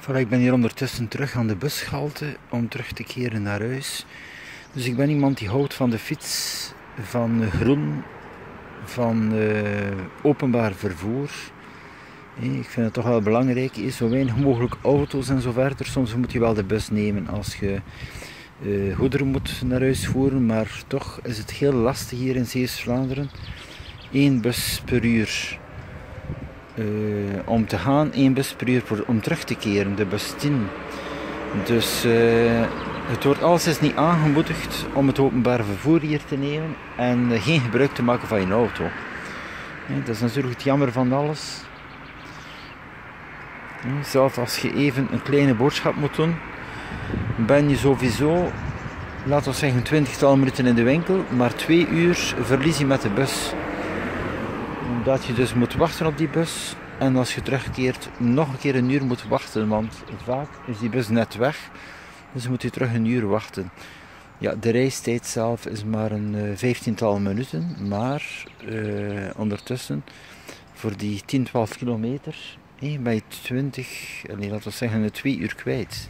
Voilà, ik ben hier ondertussen terug aan de bushalte om terug te keren naar huis. Dus ik ben iemand die houdt van de fiets, van groen, van openbaar vervoer. Ik vind het toch wel belangrijk, zo weinig mogelijk auto's en zo verder. Soms moet je wel de bus nemen als je goederen moet naar huis voeren, maar toch is het heel lastig hier in Zeeuws-Vlaanderen. 1 bus per uur om te gaan, 1 bus per uur om terug te keren, de bus 10. Dus het wordt alles niet aangemoedigd om het openbaar vervoer hier te nemen en geen gebruik te maken van je auto. Dat is natuurlijk het jammer van alles. Zelfs als je even een kleine boodschap moet doen, ben je sowieso, laten we zeggen, 20-tal minuten in de winkel, maar 2 uur verlies je met de bus. Omdat je dus moet wachten op die bus en als je terugkeert nog een keer 1 uur moet wachten, want vaak is die bus net weg, dus moet je terug 1 uur wachten. Ja, de reistijd zelf is maar een 15-tal minuten, maar ondertussen voor die 10-12 kilometer ben je laten we zeggen, 2 uur kwijt.